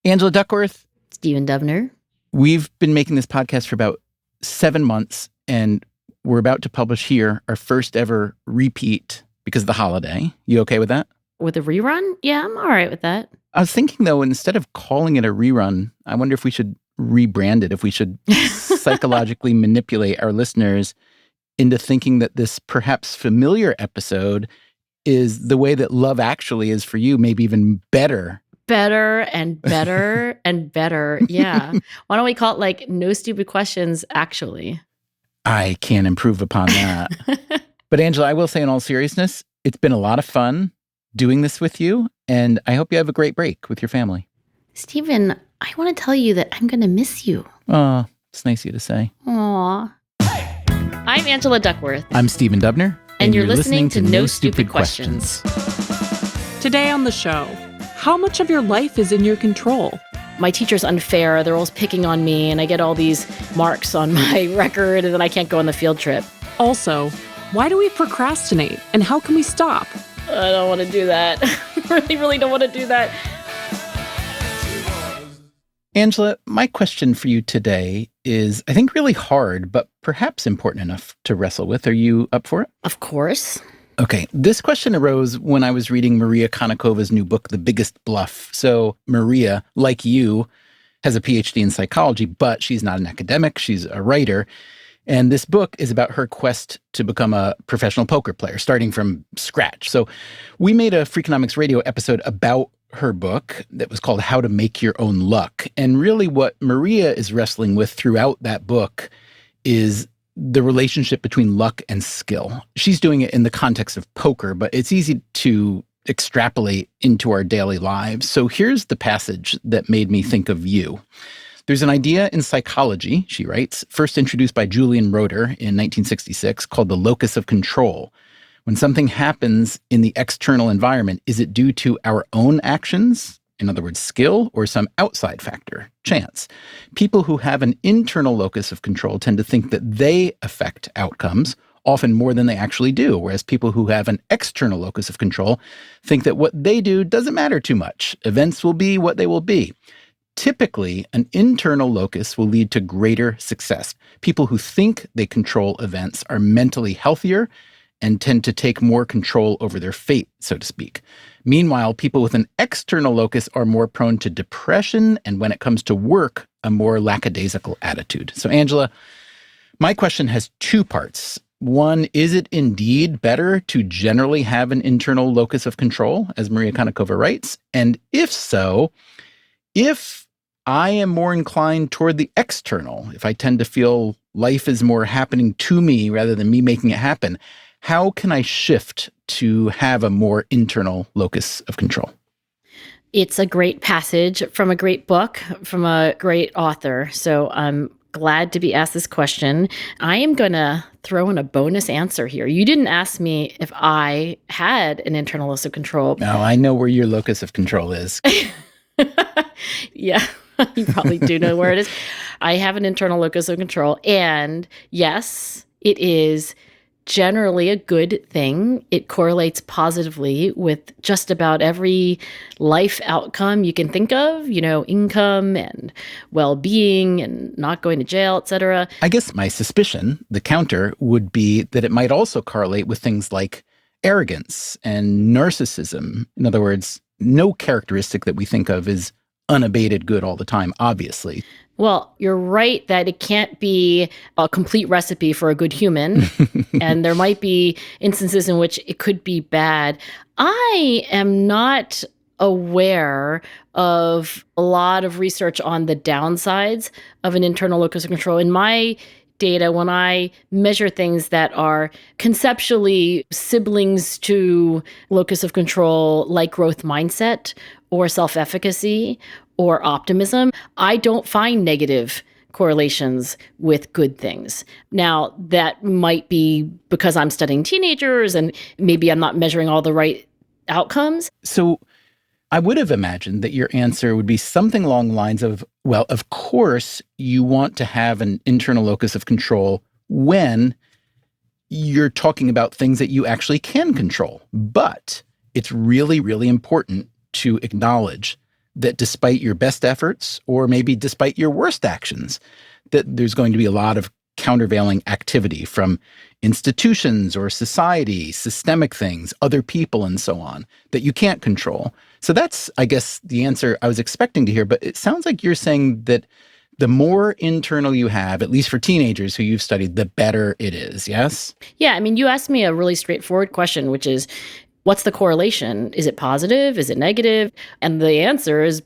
Angela Duckworth. Stephen Dubner. We've been making this podcast for about 7 months, and we're about to publish here our first ever repeat because of the holiday. You okay with that? With a rerun? Yeah, I'm all right with that. I was thinking, though, instead of calling it a rerun, I wonder if we should rebrand it, if we should psychologically manipulate our listeners into thinking that this perhaps familiar episode is the way that Love Actually is for you, maybe even better. Better and better and better. Yeah. Why don't we call it like No Stupid Questions, Actually? I can't improve upon that. But Angela, I will say in all seriousness, it's been a lot of fun doing this with you, and I hope you have a great break with your family. Stephen, I want to tell you that I'm going to miss you. Oh, it's nice of you to say. Aw. I'm Angela Duckworth. I'm Stephen Dubner. And you're listening to No Stupid Questions. Today on the show, how much of your life is in your control? My teacher's unfair. They're always picking on me, and I get all these marks on my record, and then I can't go on the field trip. Also, why do we procrastinate, and how can we stop? I don't want to do that. I really don't want to do that. Angela, my question for you today is, I think, really hard, but perhaps important enough to wrestle with. Are you up for it? Of course. Okay. This question arose when I was reading Maria Konikova's new book, The Biggest Bluff. So Maria, like you, has a PhD in psychology, but she's not an academic. She's a writer. And this book is about her quest to become a professional poker player, starting from scratch. So we made a Freakonomics Radio episode about her book that was called How to Make Your Own Luck. And really what Maria is wrestling with throughout that book is the relationship between luck and skill. She's doing it in the context of poker, but it's easy to extrapolate into our daily lives. So here's the passage that made me think of you. There's an idea in psychology, she writes, first introduced by Julian Roeder in 1966, called the locus of control. When something happens in the external environment, is it due to our own actions, in other words, skill, or some outside factor, chance? People who have an internal locus of control tend to think that they affect outcomes, often more than they actually do, whereas people who have an external locus of control think that what they do doesn't matter too much. Events will be what they will be. Typically, an internal locus will lead to greater success. People who think they control events are mentally healthier and tend to take more control over their fate, so to speak. Meanwhile, people with an external locus are more prone to depression, and when it comes to work, a more lackadaisical attitude. So, Angela, my question has two parts. One, is it indeed better to generally have an internal locus of control, as Maria Konnikova writes? And if so, if I am more inclined toward the external, if I tend to feel life is more happening to me rather than me making it happen, how can I shift to have a more internal locus of control? It's a great passage from a great book, from a great author. So I'm glad to be asked this question. I am going to throw in a bonus answer here. You didn't ask me if I had an internal locus of control. No, I know where your locus of control is. Yeah, you probably do know where it is. I have an internal locus of control. And yes, it is generally a good thing. It correlates positively with just about every life outcome you can think of, income and well-being and not going to jail, etc. I guess my suspicion, the counter, would be that it might also correlate with things like arrogance and narcissism. In other words, no characteristic that we think of is unabated good all the time, obviously. Well, you're right that it can't be a complete recipe for a good human, and there might be instances in which it could be bad. I am not aware of a lot of research on the downsides of an internal locus of control. In my data, when I measure things that are conceptually siblings to locus of control, like growth mindset or self-efficacy or optimism, I don't find negative correlations with good things. Now, that might be because I'm studying teenagers and maybe I'm not measuring all the right outcomes. So I would have imagined that your answer would be something along the lines of, well, of course you want to have an internal locus of control when you're talking about things that you actually can control. But it's really, really important to acknowledge that despite your best efforts, or maybe despite your worst actions, that there's going to be a lot of countervailing activity from institutions or society, systemic things, other people, and so on, that you can't control. So that's, I guess, the answer I was expecting to hear. But it sounds like you're saying that the more internal you have, at least for teenagers who you've studied, the better it is, yes? Yeah, I mean, you asked me a really straightforward question, which is, what's the correlation? Is it positive? Is it negative? And the answer is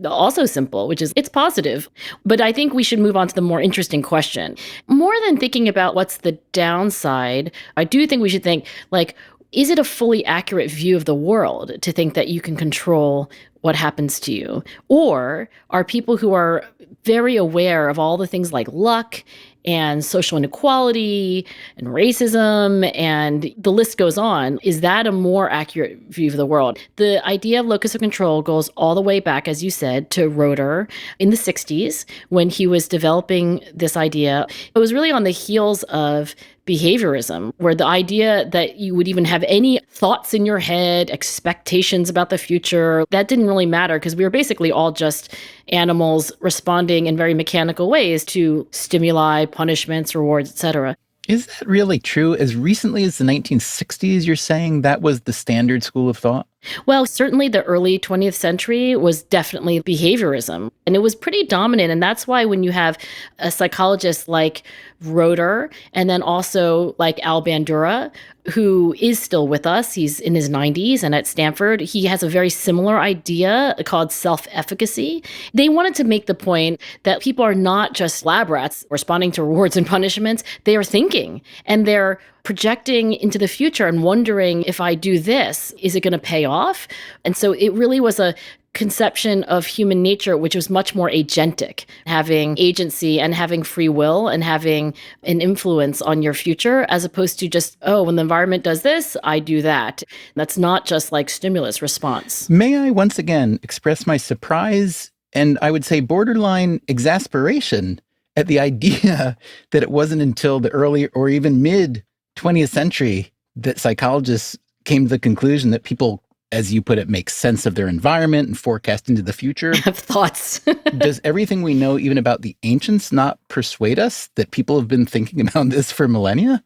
also simple, which is it's positive. But I think we should move on to the more interesting question. More than thinking about what's the downside, I do think we should think, like, is it a fully accurate view of the world to think that you can control what happens to you? Or are people who are very aware of all the things like luck and social inequality and racism, and the list goes on, is that a more accurate view of the world? The idea of locus of control goes all the way back, as you said, to Roeder in the 60s when he was developing this idea. It was really on the heels of behaviorism, where the idea that you would even have any thoughts in your head, expectations about the future, that didn't really matter because we were basically all just animals responding in very mechanical ways to stimuli, punishments, rewards, etc. Is that really true? As recently as the 1960s, you're saying that was the standard school of thought? Well, certainly the early 20th century was definitely behaviorism, and it was pretty dominant. And that's why when you have a psychologist like Roeder, and then also like Al Bandura, who is still with us, he's in his 90s and at Stanford, he has a very similar idea called self-efficacy. They wanted to make the point that people are not just lab rats responding to rewards and punishments, they are thinking, and they're projecting into the future and wondering, if I do this, is it going to pay off? And so it really was a conception of human nature, which was much more agentic, having agency and having free will and having an influence on your future, as opposed to just, oh, when the environment does this, I do that. That's not just like stimulus response. May I once again express my surprise and I would say borderline exasperation at the idea that it wasn't until the early or even mid 20th century that psychologists came to the conclusion that people, as you put it, make sense of their environment and forecast into the future. Have thoughts. Does everything we know, even about the ancients, not persuade us that people have been thinking about this for millennia?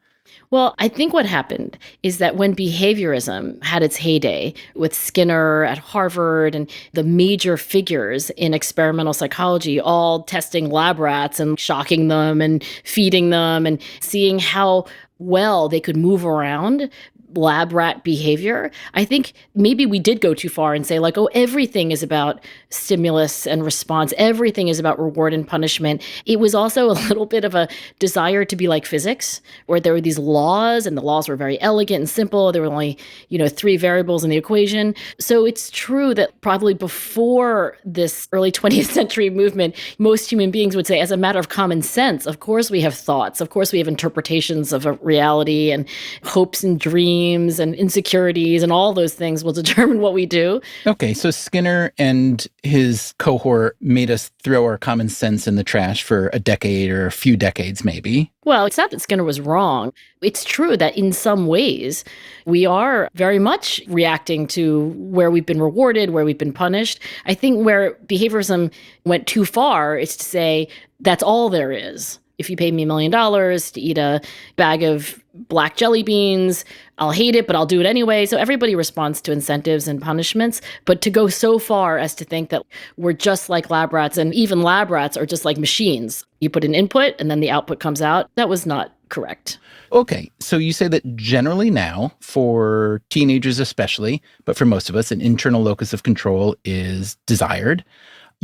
Well, I think what happened is that when behaviorism had its heyday with Skinner at Harvard and the major figures in experimental psychology all testing lab rats and shocking them and feeding them and seeing how well they could move around lab rat behavior, I think maybe we did go too far and say like, oh, everything is about stimulus and response. Everything is about reward and punishment. It was also a little bit of a desire to be like physics, where there were these laws and the laws were very elegant and simple. There were only, 3 variables in the equation. So it's true that probably before this early 20th century movement, most human beings would say, as a matter of common sense, of course we have thoughts. Of course we have interpretations of a reality, and hopes and dreams and insecurities, and all those things will determine what we do. Okay, so Skinner and his cohort made us throw our common sense in the trash for a decade or a few decades, maybe. Well, it's not that Skinner was wrong. It's true that in some ways, we are very much reacting to where we've been rewarded, where we've been punished. I think where behaviorism went too far is to say, that's all there is. If you pay me $1 million to eat a bag of black jelly beans, I'll hate it, but I'll do it anyway. So everybody responds to incentives and punishments. But to go so far as to think that we're just like lab rats, and even lab rats are just like machines. You put an input and then the output comes out. That was not correct. Okay, so you say that generally now, for teenagers especially, but for most of us, an internal locus of control is desired.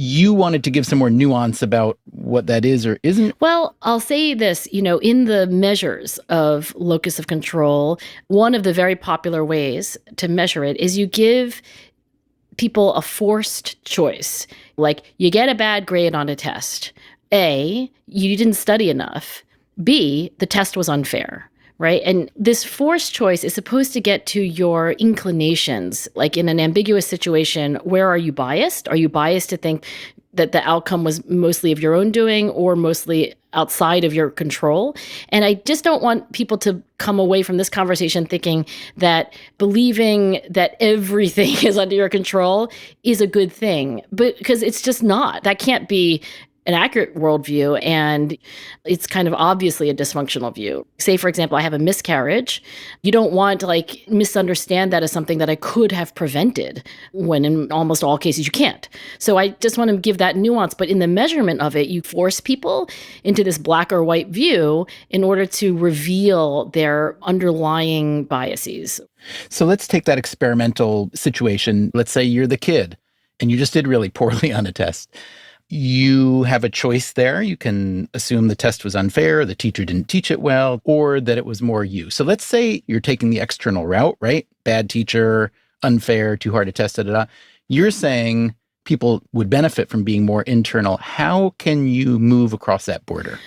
You wanted to give some more nuance about what that is or isn't. Well, I'll say this, in the measures of locus of control, one of the very popular ways to measure it is you give people a forced choice. Like, you get a bad grade on a test. A, you didn't study enough. B, the test was unfair. Right? And this forced choice is supposed to get to your inclinations. Like in an ambiguous situation, where are you biased? Are you biased to think that the outcome was mostly of your own doing or mostly outside of your control. And I just don't want people to come away from this conversation thinking that believing that everything is under your control is a good thing, because it's just not. That can't be an accurate worldview, and it's kind of obviously a dysfunctional view. Say, for example, I have a miscarriage. You don't want to misunderstand that as something that I could have prevented, when in almost all cases you can't. So I just want to give that nuance, but in the measurement of it, you force people into this black or white view in order to reveal their underlying biases. So let's take that experimental situation. Let's say you're the kid and you just did really poorly on a test. You have a choice there. You can assume the test was unfair, the teacher didn't teach it well, or that it was more you. So let's say you're taking the external route, right? Bad teacher, unfair, too hard to test, You're saying people would benefit from being more internal. How can you move across that border?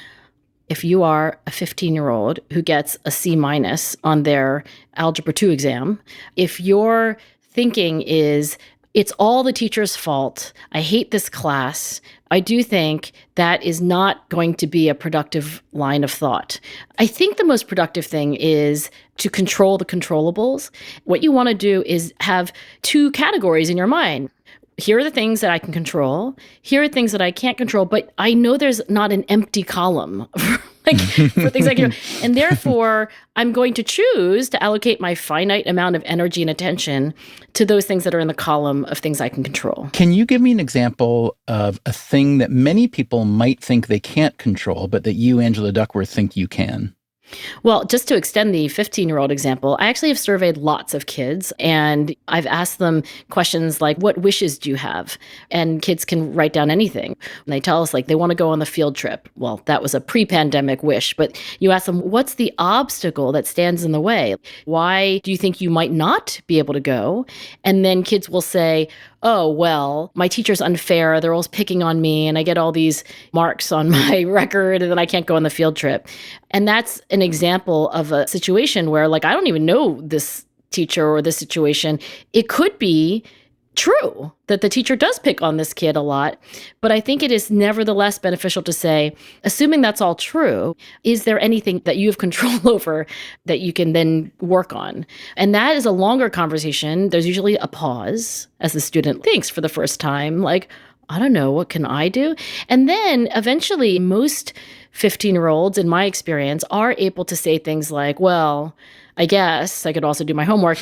If you are a 15-year-old who gets a C- on their Algebra 2 exam, if your thinking is, it's all the teacher's fault, I hate this class, I do think that is not going to be a productive line of thought. I think the most productive thing is to control the controllables. What you want to do is have two categories in your mind. Here are the things that I can control. Here are things that I can't control, but I know there's not an empty column for things I can. And therefore, I'm going to choose to allocate my finite amount of energy and attention to those things that are in the column of things I can control. Can you give me an example of a thing that many people might think they can't control, but that you, Angela Duckworth, think you can? Well, just to extend the 15-year-old example, I actually have surveyed lots of kids, and I've asked them questions like, what wishes do you have? And kids can write down anything. And they tell us they want to go on the field trip. Well, that was a pre-pandemic wish, but you ask them, what's the obstacle that stands in the way? Why do you think you might not be able to go? And then kids will say, oh, well, my teacher's unfair. They're always picking on me, and I get all these marks on my record, and then I can't go on the field trip. And that's an example of a situation where, I don't even know this teacher or this situation. It could be true that the teacher does pick on this kid a lot, but I think it is nevertheless beneficial to say, assuming that's all true, is there anything that you have control over that you can then work on? And that is a longer conversation. There's usually a pause as the student thinks for the first time, I don't know, what can I do? And then eventually most 15-year-olds, in my experience, are able to say things like, well, I guess I could also do my homework.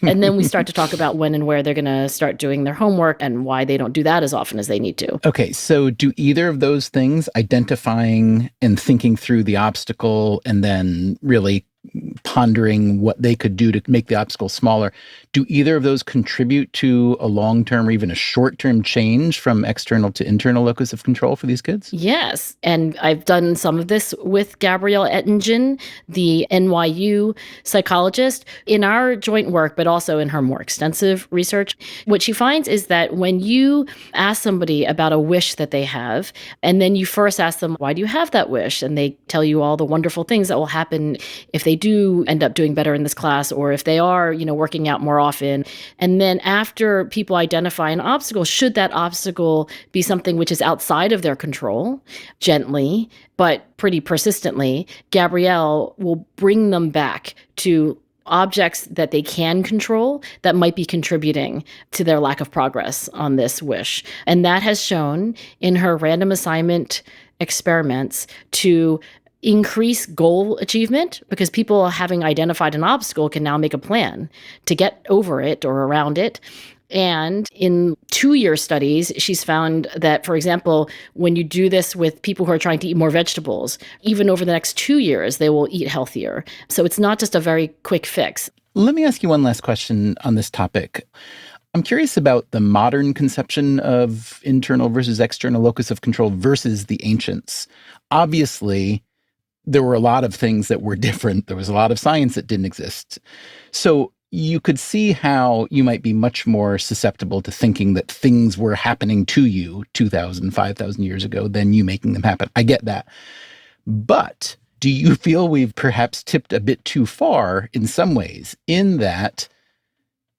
And then we start to talk about when and where they're going to start doing their homework and why they don't do that as often as they need to. Okay, so do either of those things, identifying and thinking through the obstacle and then really pondering what they could do to make the obstacle smaller, do either of those contribute to a long-term or even a short-term change from external to internal locus of control for these kids? Yes. And I've done some of this with Gabrielle Ettingen, the NYU psychologist, in our joint work, but also in her more extensive research. What she finds is that when you ask somebody about a wish that they have, and then you first ask them, why do you have that wish? And they tell you all the wonderful things that will happen if they do end up doing better in this class, or if they are, working out more often. And then after people identify an obstacle, should that obstacle be something which is outside of their control, gently, but pretty persistently, Gabrielle will bring them back to objects that they can control that might be contributing to their lack of progress on this wish. And that has shown in her random assignment experiments to increase goal achievement, because people having identified an obstacle can now make a plan to get over it or around it. And in 2-year studies, she's found that, for example, when you do this with people who are trying to eat more vegetables, even over the next 2 years, they will eat healthier. So it's not just a very quick fix. Let me ask you one last question on this topic. I'm curious about the modern conception of internal versus external locus of control versus the ancients. Obviously, there were a lot of things that were different. There was a lot of science that didn't exist. So you could see how you might be much more susceptible to thinking that things were happening to you 2,000, 5,000 years ago than you making them happen. I get that. But do you feel we've perhaps tipped a bit too far in some ways, in that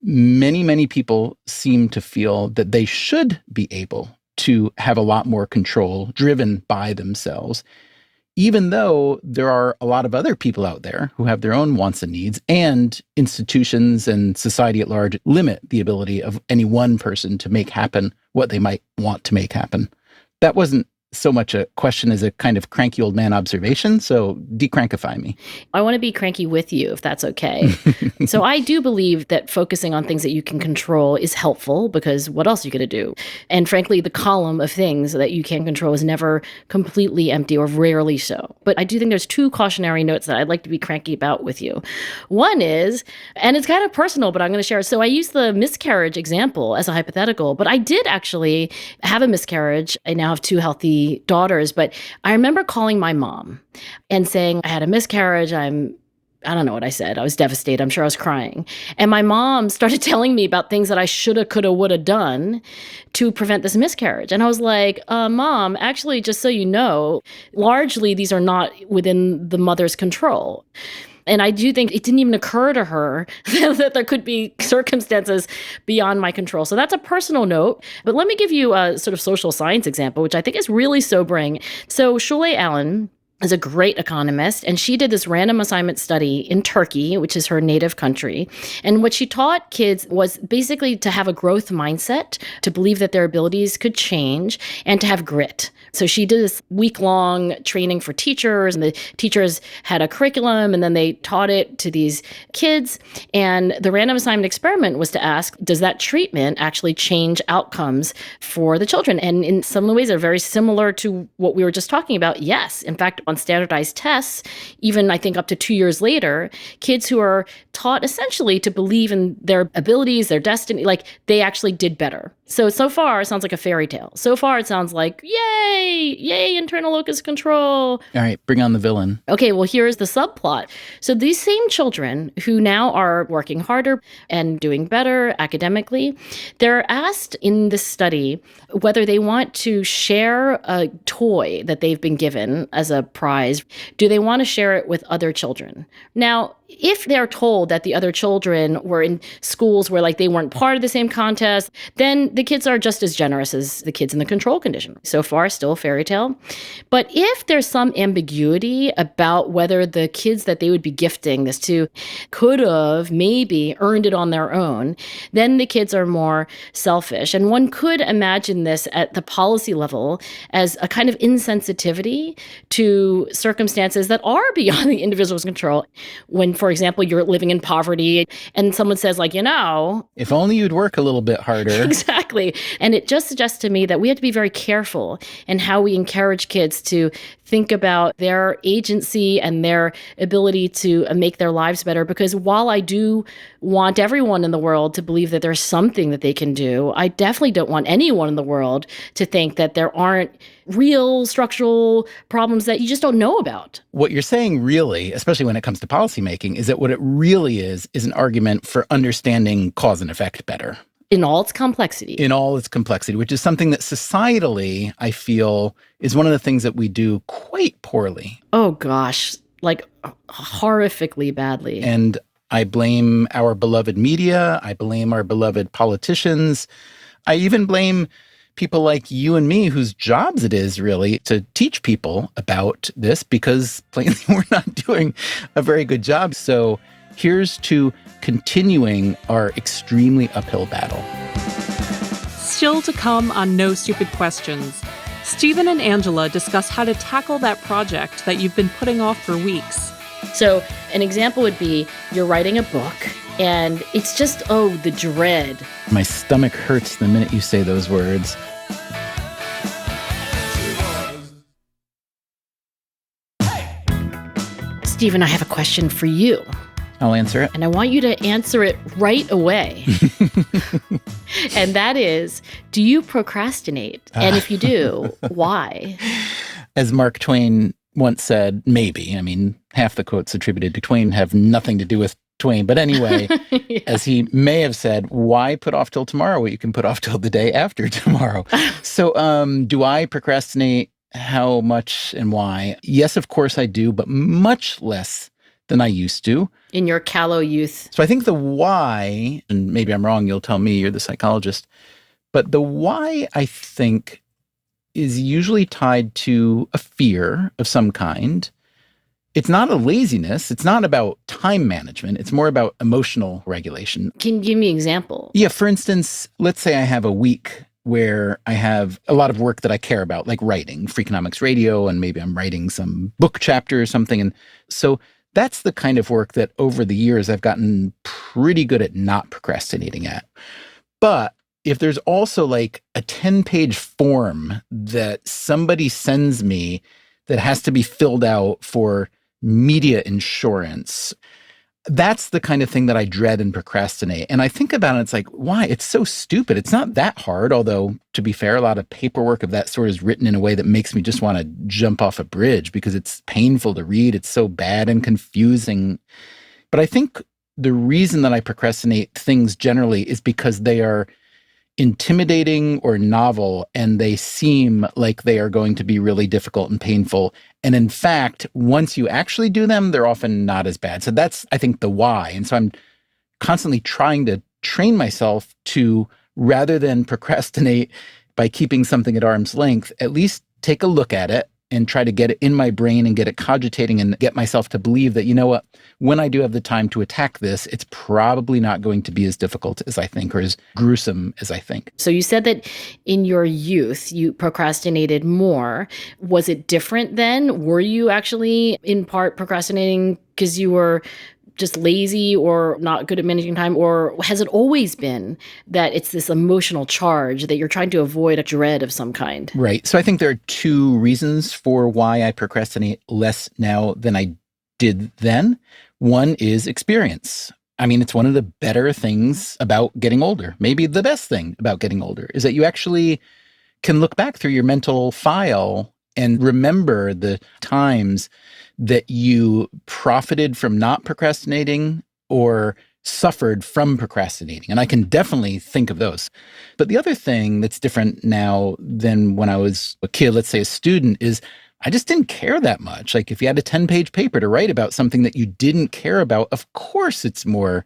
many, many people seem to feel that they should be able to have a lot more control driven by themselves? even though there are a lot of other people out there who have their own wants and needs, and institutions and society at large limit the ability of any one person to make happen what they might want to make happen. That wasn't so much a question as a kind of cranky old man observation. So decrankify me. I want to be cranky with you, if that's okay. So I do believe that focusing on things that you can control is helpful, because what else are you going to do? And frankly, the column of things that you can control is never completely empty, or rarely so. But I do think there's two cautionary notes that I'd like to be cranky about with you. One is, and it's kind of personal, but I'm going to share it. So I use the miscarriage example as a hypothetical, but I did actually have a miscarriage. I now have two healthy daughters, but I remember calling my mom and saying, I had a miscarriage. I don't know what I said. I was devastated. I'm sure I was crying. And my mom started telling me about things that I shoulda, coulda, woulda done to prevent this miscarriage. And I was like, Mom, actually, just so you know, largely these are not within the mother's control. And I do think it didn't even occur to her that there could be circumstances beyond my control. So that's a personal note. But let me give you a sort of social science example, which I think is really sobering. So Shule Allen is a great economist, and she did this random assignment study in Turkey, which is her native country. And what she taught kids was basically to have a growth mindset, to believe that their abilities could change, and to have grit. So she did this week-long training for teachers, and the teachers had a curriculum, and then they taught it to these kids. And the random assignment experiment was to ask, does that treatment actually change outcomes for the children? And in some ways, they're very similar to what we were just talking about. Yes. In fact, on standardized tests, even I think up to 2 years later, kids who are taught essentially to believe in their abilities, their destiny, like they actually did better. So far, it sounds like a fairy tale. So far, it sounds like, yay, internal locus control. All right, bring on the villain. Okay, well, here's the subplot. So these same children who now are working harder and doing better academically, they're asked in this study whether they want to share a toy that they've been given as a prize. Do they want to share it with other children? Now, if they're told that the other children were in schools where like they weren't part of the same contest, then the kids are just as generous as the kids in the control condition. So far, still a fairy tale. But if there's some ambiguity about whether the kids that they would be gifting this to could have maybe earned it on their own, then the kids are more selfish. And one could imagine this at the policy level as a kind of insensitivity to circumstances that are beyond the individual's control. When, for example, you're living in poverty and someone says like, if only you'd work a little bit harder. Exactly. And it just suggests to me that we have to be very careful in how we encourage kids to think about their agency and their ability to make their lives better. Because while I do want everyone in the world to believe that there's something that they can do, I definitely don't want anyone in the world to think that there aren't real structural problems that you just don't know about. What you're saying really, especially when it comes to policymaking, is that what it really is an argument for understanding cause and effect better. In all its complexity. In all its complexity, which is something that societally, I feel, is one of the things that we do quite poorly. Oh, gosh, like horrifically badly. And I blame our beloved media. I blame our beloved politicians. I even blame people like you and me, whose jobs it is really to teach people about this, because plainly we're not doing a very good job. So here's to continuing our extremely uphill battle. Still to come on No Stupid Questions, Stephen and Angela discuss how to tackle that project that you've been putting off for weeks. So an example would be you're writing a book and it's just, the dread. My stomach hurts the minute you say those words. Stephen, I have a question for you. I'll answer it. And I want you to answer it right away. And that is, do you procrastinate? And if you do, why? As Mark Twain once said, maybe. I mean, half the quotes attributed to Twain have nothing to do with Twain. But anyway, yeah. As he may have said, why put off till tomorrow what you can put off till the day after tomorrow? So do I procrastinate? How much and why? Yes, of course I do, but much less than I used to. In your callow youth. So I think the why, and maybe I'm wrong, you'll tell me, you're the psychologist, but the why I think is usually tied to a fear of some kind. It's not a laziness. It's not about time management. It's more about emotional regulation. Can you give me an example? Yeah, for instance, let's say I have a week where I have a lot of work that I care about, like writing Freakonomics Radio, and maybe I'm writing some book chapter or something. And so that's the kind of work that over the years I've gotten pretty good at not procrastinating at. But if there's also like a 10-page form that somebody sends me that has to be filled out for media insurance, that's the kind of thing that I dread and procrastinate. And I think about it, it's like, why? It's so stupid. It's not that hard. Although, to be fair, a lot of paperwork of that sort is written in a way that makes me just want to jump off a bridge because it's painful to read. It's so bad and confusing. But I think the reason that I procrastinate things generally is because they are intimidating or novel, and they seem like they are going to be really difficult and painful. And in fact, once you actually do them, they're often not as bad. So that's, I think, the why. And so I'm constantly trying to train myself to, rather than procrastinate by keeping something at arm's length, at least take a look at it and try to get it in my brain and get it cogitating and get myself to believe that, you know what, when I do have the time to attack this, it's probably not going to be as difficult as I think or as gruesome as I think. So you said that in your youth, you procrastinated more. Was it different then? Were you actually in part procrastinating because you were just lazy or not good at managing time? Or has it always been that it's this emotional charge that you're trying to avoid a dread of some kind? Right. So I think there are two reasons for why I procrastinate less now than I did then. One is experience. I mean, it's one of the better things about getting older. Maybe the best thing about getting older is that you actually can look back through your mental file and remember the times that you profited from not procrastinating or suffered from procrastinating. And I can definitely think of those. But the other thing that's different now than when I was a kid, let's say a student, is I just didn't care that much. Like if you had a 10-page paper to write about something that you didn't care about, of course it's more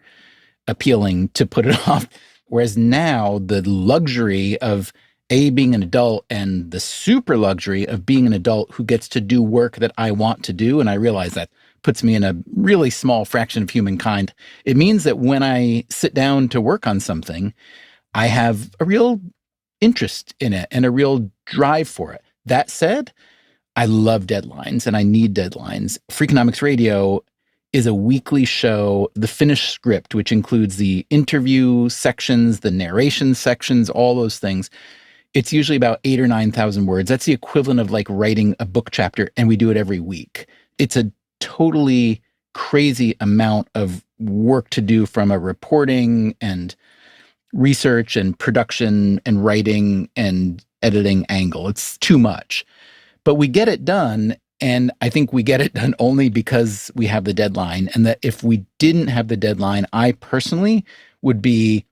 appealing to put it off. Whereas now the luxury of being an adult and the super luxury of being an adult who gets to do work that I want to do, and I realize that puts me in a really small fraction of humankind. It means that when I sit down to work on something, I have a real interest in it and a real drive for it. That said, I love deadlines and I need deadlines. Freakonomics Radio is a weekly show, the finished script, which includes the interview sections, the narration sections, all those things. It's usually about 8,000 or 9,000 words. That's the equivalent of like writing a book chapter, and we do it every week. It's a totally crazy amount of work to do from a reporting and research and production and writing and editing angle. It's too much. But we get it done, and I think we get it done only because we have the deadline, and that if we didn't have the deadline, I personally would be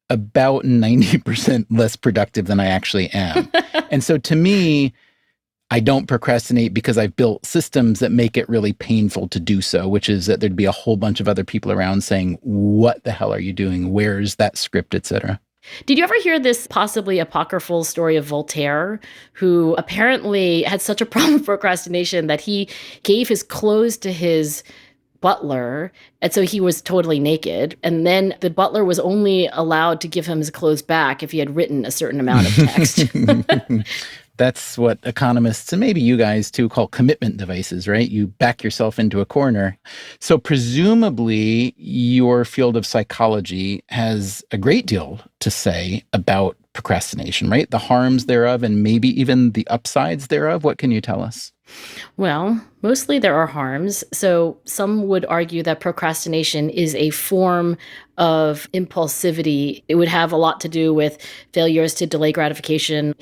about 90% less productive than I actually am. And so to me, I don't procrastinate because I've built systems that make it really painful to do so, which is that there'd be a whole bunch of other people around saying, what the hell are you doing? Where's that script, etc. Did you ever hear this possibly apocryphal story of Voltaire, who apparently had such a problem with procrastination that he gave his clothes to his butler, and so he was totally naked, and then the butler was only allowed to give him his clothes back if he had written a certain amount of text? That's what economists, and maybe you guys too, call commitment devices, right? You back yourself into a corner. So presumably your field of psychology has a great deal to say about procrastination, right? The harms thereof and maybe even the upsides thereof. What can you tell us? Well, mostly there are harms. So some would argue that procrastination is a form of impulsivity. It would have a lot to do with failures to delay gratification.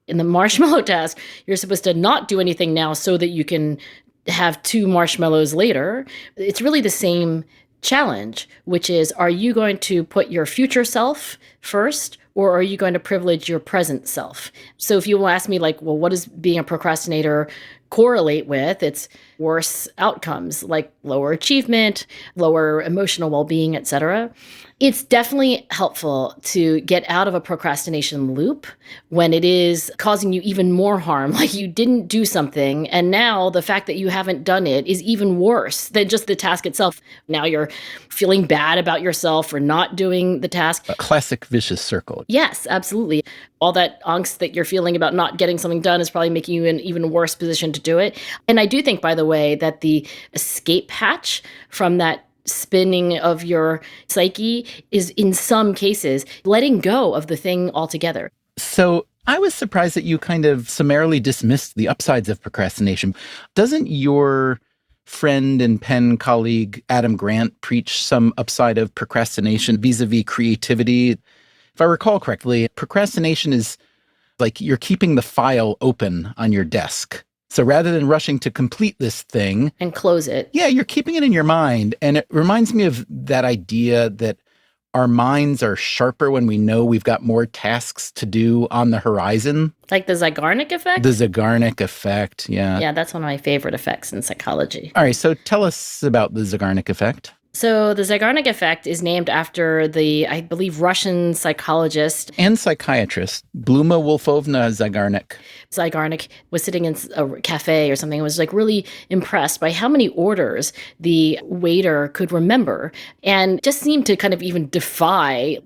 In the marshmallow task, you're supposed to not do anything now so that you can have 2 marshmallows later. It's really the same challenge, which is, are you going to put your future self first, or are you going to privilege your present self? So if you will ask me, like, well, what does being a procrastinator correlate with, it's worse outcomes like lower achievement, lower emotional well-being, etc. It's definitely helpful to get out of a procrastination loop when it is causing you even more harm, like you didn't do something, and now the fact that you haven't done it is even worse than just the task itself. Now you're feeling bad about yourself for not doing the task. A classic vicious circle. Yes, absolutely. All that angst that you're feeling about not getting something done is probably making you in an even worse position to do it. And I do think, by the way, that the escape hatch from that spinning of your psyche is, in some cases, letting go of the thing altogether. So I was surprised that you kind of summarily dismissed the upsides of procrastination. Doesn't your friend and pen colleague Adam Grant preach some upside of procrastination vis-a-vis creativity? If I recall correctly, procrastination is like you're keeping the file open on your desk. So rather than rushing to complete this thing and close it. Yeah, you're keeping it in your mind. And it reminds me of that idea that our minds are sharper when we know we've got more tasks to do on the horizon. Like the Zeigarnik effect? The Zeigarnik effect, yeah. Yeah, that's one of my favorite effects in psychology. All right, so tell us about the Zeigarnik effect. So the Zeigarnik effect is named after the, I believe, Russian psychologist and psychiatrist, Bluma Wolfovna Zeigarnik. Zeigarnik was sitting in a cafe or something and was like really impressed by how many orders the waiter could remember, and just seemed to kind of even defy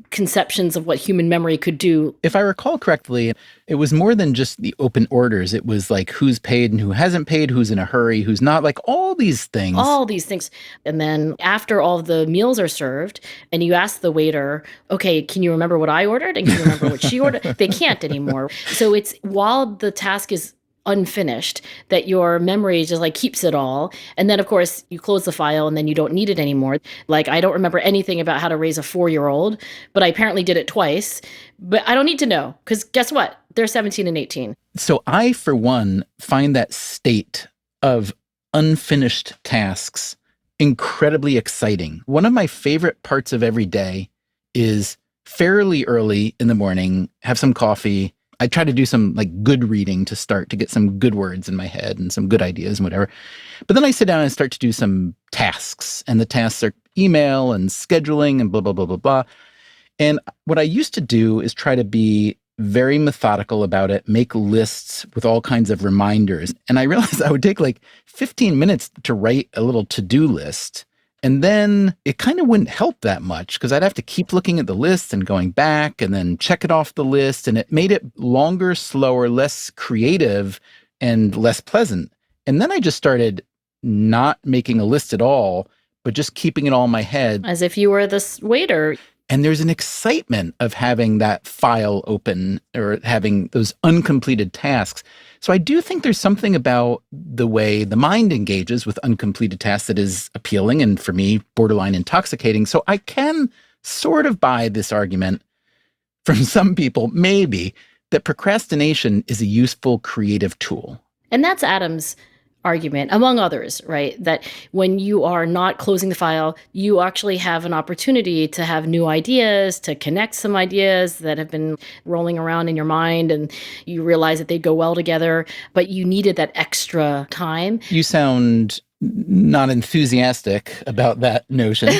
conceptions of what human memory could do. If I recall correctly, it was more than just the open orders. It was like who's paid and who hasn't paid, who's in a hurry, who's not, like all these things. All these things. And then after all of the meals are served and you ask the waiter, okay, can you remember what I ordered? And can you remember what she ordered? They can't anymore. So it's while the task is unfinished that your memory just like keeps it all. And then of course you close the file and then you don't need it anymore. Like I don't remember anything about how to raise a 4-year-old, but I apparently did it twice. But I don't need to know because guess what? They're 17 and 18. So I, for one, find that state of unfinished tasks incredibly exciting. One of my favorite parts of every day is fairly early in the morning, have some coffee. I try to do some like good reading to start to get some good words in my head and some good ideas and whatever. But then I sit down and start to do some tasks, and the tasks are email and scheduling and blah, blah, blah, blah, blah. And what I used to do is try to be very methodical about it, make lists with all kinds of reminders. And I realized I would take like 15 minutes to write a little to-do list. And then it kind of wouldn't help that much because I'd have to keep looking at the list and going back and then check it off the list. And it made it longer, slower, less creative, and less pleasant. And then I just started not making a list at all, but just keeping it all in my head. As if you were this waiter. And there's an excitement of having that file open or having those uncompleted tasks. So I do think there's something about the way the mind engages with uncompleted tasks that is appealing and, for me, borderline intoxicating. So I can sort of buy this argument from some people, maybe, that procrastination is a useful creative tool. And that's Adam's argument, among others, right? That when you are not closing the file, you actually have an opportunity to have new ideas, to connect some ideas that have been rolling around in your mind, and you realize that they go well together, but you needed that extra time. You sound not enthusiastic about that notion.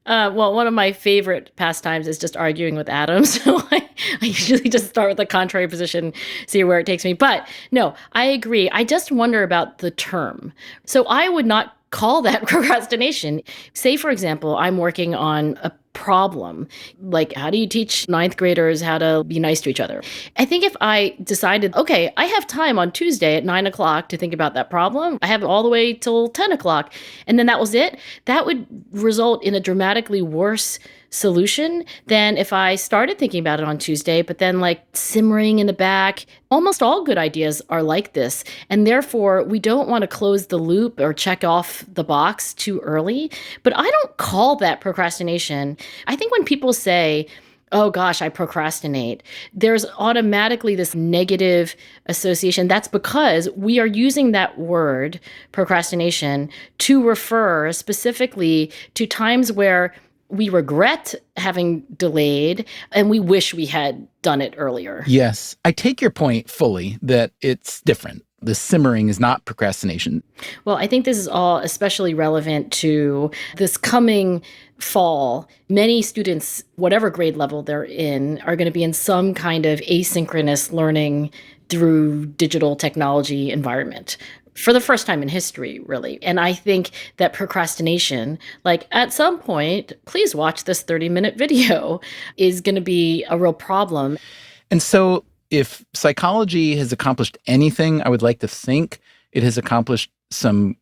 Well, one of my favorite pastimes is just arguing with Adam. So I usually just start with the contrary position, see where it takes me. But no, I agree. I just wonder about the term. So I would not call that procrastination. Say, for example, I'm working on a problem. Like, how do you teach 9th graders how to be nice to each other? I think if I decided, okay, I have time on Tuesday at 9 o'clock to think about that problem, I have all the way till 10 o'clock, and then that was it, that would result in a dramatically worse solution than if I started thinking about it on Tuesday, but then like simmering in the back. Almost all good ideas are like this. And therefore, we don't want to close the loop or check off the box too early. But I don't call that procrastination. I think when people say, oh gosh, I procrastinate, there's automatically this negative association. That's because we are using that word, procrastination, to refer specifically to times where we regret having delayed and we wish we had done it earlier. Yes. I take your point fully that it's different. the simmering is not procrastination. Well, I think this is all especially relevant to this coming fall. Many students, whatever grade level they're in, are going to be in some kind of asynchronous learning through digital technology environment for the first time in history, really. And I think that procrastination, like at some point, please watch this 30-minute video, is going to be a real problem. And so if psychology has accomplished anything, I would like to think it has accomplished some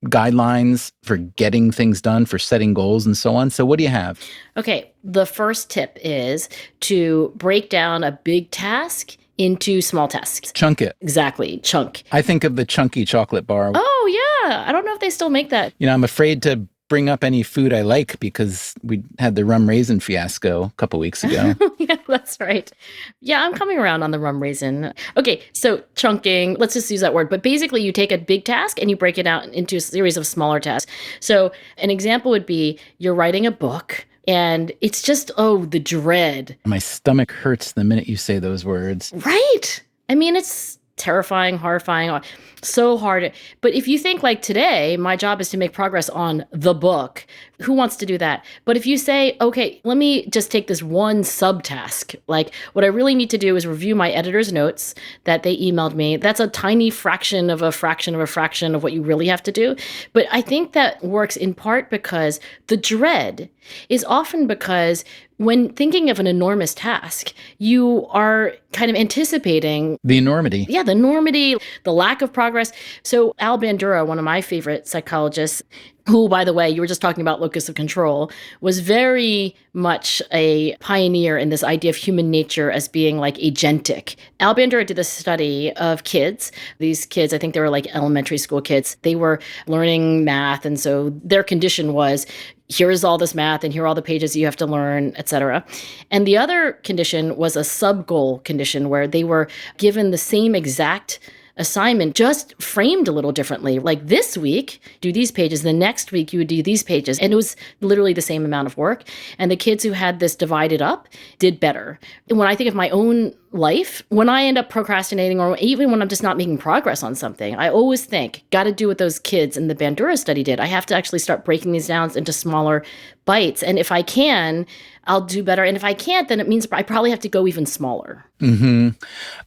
guidelines for getting things done, for setting goals and so on. So what do you have? Okay, the first tip is to break down a big task into small tasks. Chunk it. Exactly, chunk. I think of the chunky chocolate bar. Oh, yeah. I don't know if they still make that. I'm afraid to bring up any food I like because we had the rum raisin fiasco a couple weeks ago. Yeah, that's right. Yeah, I'm coming around on the rum raisin. Okay, so chunking, let's just use that word. But basically, you take a big task and you break it out into a series of smaller tasks. So an example would be you're writing a book and it's just, the dread. My stomach hurts the minute you say those words. Right. I mean, it's terrifying, horrifying, so hard. But if you think like today, my job is to make progress on the book, who wants to do that? But if you say, okay, let me just take this one subtask, like what I really need to do is review my editor's notes that they emailed me. That's a tiny fraction of a fraction of a fraction of what you really have to do. But I think that works in part because the dread is often because when thinking of an enormous task, you are kind of anticipating the enormity. Yeah, the enormity, the lack of progress. So Al Bandura, one of my favorite psychologists, who, by the way, you were just talking about locus of control, was very much a pioneer in this idea of human nature as being like agentic. Al Bandura did a study of kids. These kids, I think they were like elementary school kids. They were learning math. And so their condition was, here's all this math and here are all the pages you have to learn, et cetera. And the other condition was a sub-goal condition where they were given the same exact assignment, just framed a little differently. Like this week, do these pages. The next week, you would do these pages. And it was literally the same amount of work. And the kids who had this divided up did better. And when I think of my own life, when I end up procrastinating or even when I'm just not making progress on something, I always think, got to do what those kids in the Bandura study did. I have to actually start breaking these down into smaller bites. And if I can, I'll do better. And if I can't, then it means I probably have to go even smaller. Mm-hmm.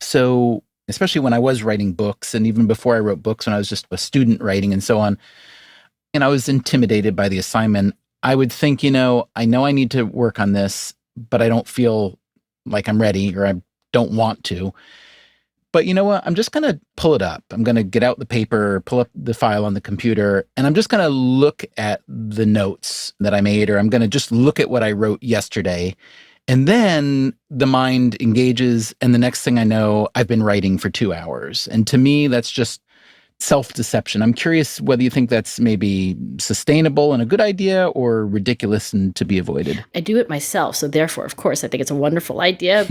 So especially when I was writing books and even before I wrote books, when I was just a student writing and so on, and I was intimidated by the assignment, I would think, I know I need to work on this, but I don't feel like I'm ready or I don't want to. But you know what? I'm just going to pull it up. I'm going to get out the paper, pull up the file on the computer, and I'm just going to look at the notes that I made, or I'm going to just look at what I wrote yesterday. And then the mind engages, and the next thing I know, I've been writing for 2 hours. And to me, that's just self-deception. I'm curious whether you think that's maybe sustainable and a good idea or ridiculous and to be avoided. I do it myself. So therefore, of course, I think it's a wonderful idea.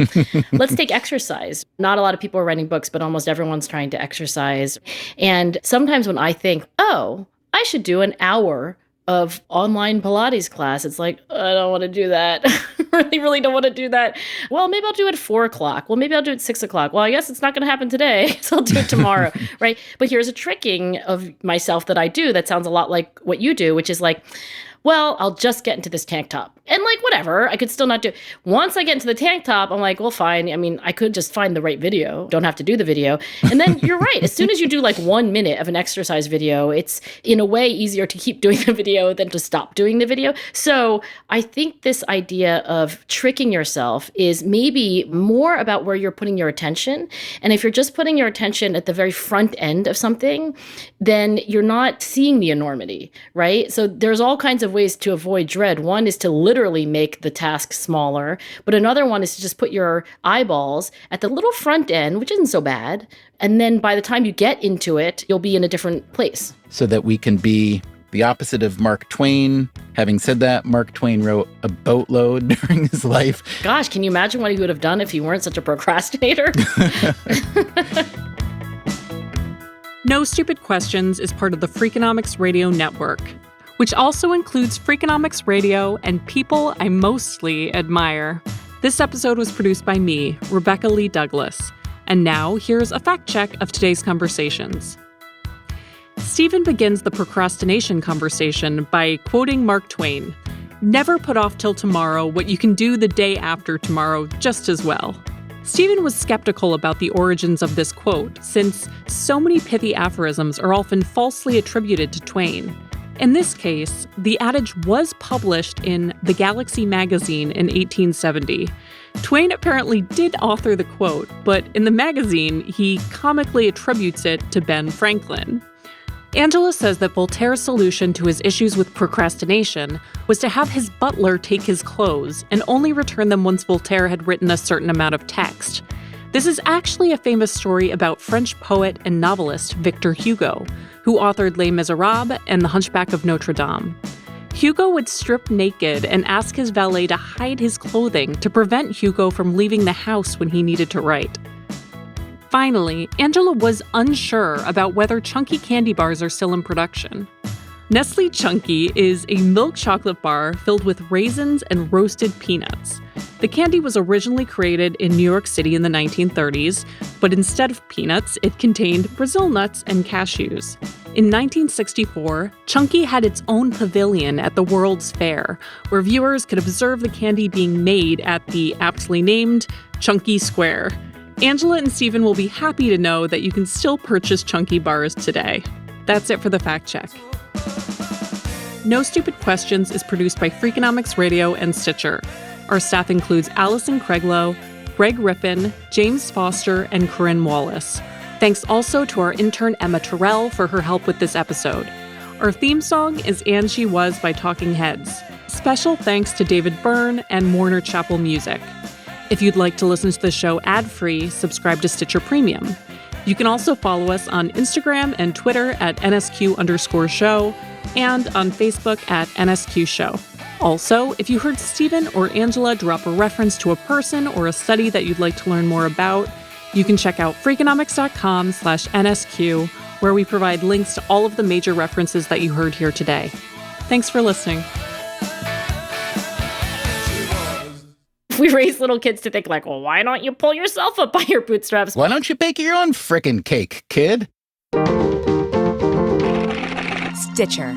Let's take exercise. Not a lot of people are writing books, but almost everyone's trying to exercise. And sometimes when I think, I should do an hour of online Pilates class, it's like, I don't want to do that. I really don't want to do that. Well, maybe I'll do it at 4:00. Well, maybe I'll do it at 6:00. Well, I guess it's not going to happen today, so I'll do it tomorrow, right? But here's a tricking of myself that I do that sounds a lot like what you do, which is like, well, I'll just get into this tank top. And like, whatever, I could still not do. Once I get into the tank top, I'm like, well, fine. I mean, I could just find the right video. Don't have to do the video. And then you're right. As soon as you do like 1 minute of an exercise video, it's in a way easier to keep doing the video than to stop doing the video. So I think this idea of tricking yourself is maybe more about where you're putting your attention. And if you're just putting your attention at the very front end of something, then you're not seeing the enormity, right? So there's all kinds of ways to avoid dread. One is to literally make the task smaller, but another one is to just put your eyeballs at the little front end, which isn't so bad. And then by the time you get into it, you'll be in a different place. So that we can be the opposite of Mark Twain. Having said that, Mark Twain wrote a boatload during his life. Gosh, can you imagine what he would have done if he weren't such a procrastinator? No Stupid Questions is part of the Freakonomics Radio Network, which also includes Freakonomics Radio and People I Mostly Admire. This episode was produced by me, Rebecca Lee Douglas, And now, here's a fact check of today's conversations. Stephen begins the procrastination conversation by quoting Mark Twain, "Never put off till tomorrow what you can do the day after tomorrow just as well." Stephen was skeptical about the origins of this quote, since so many pithy aphorisms are often falsely attributed to Twain. In this case, the adage was published in The Galaxy magazine in 1870. Twain apparently did author the quote, but in the magazine, he comically attributes it to Ben Franklin. Angela says that Voltaire's solution to his issues with procrastination was to have his butler take his clothes and only return them once Voltaire had written a certain amount of text. This is actually a famous story about French poet and novelist Victor Hugo, who authored Les Miserables and The Hunchback of Notre Dame. Hugo would strip naked and ask his valet to hide his clothing to prevent Hugo from leaving the house when he needed to write. Finally, Angela was unsure about whether Chunky candy bars are still in production. Nestle Chunky is a milk chocolate bar filled with raisins and roasted peanuts. The candy was originally created in New York City in the 1930s, but instead of peanuts, it contained Brazil nuts and cashews. In 1964, Chunky had its own pavilion at the World's Fair, where viewers could observe the candy being made at the aptly named Chunky Square. Angela and Stephen will be happy to know that you can still purchase Chunky bars today. That's it for the fact check. No Stupid Questions is produced by Freakonomics Radio and Stitcher. Our staff includes Allison Craiglow, Greg Rippin, James Foster, and Corinne Wallace. Thanks also to our intern Emma Terrell for her help with this episode. Our theme song is And She Was by Talking Heads. Special thanks to David Byrne and Warner Chappell Music. If you'd like to listen to the show ad-free, subscribe to Stitcher Premium. You can also follow us on Instagram and Twitter at NSQ_show and on Facebook at NSQ Show. Also, if you heard Stephen or Angela drop a reference to a person or a study that you'd like to learn more about, you can check out freakonomics.com/NSQ, where we provide links to all of the major references that you heard here today. Thanks for listening. We raise little kids to think like, well, why don't you pull yourself up by your bootstraps? Why don't you bake your own frickin' cake, kid? Stitcher.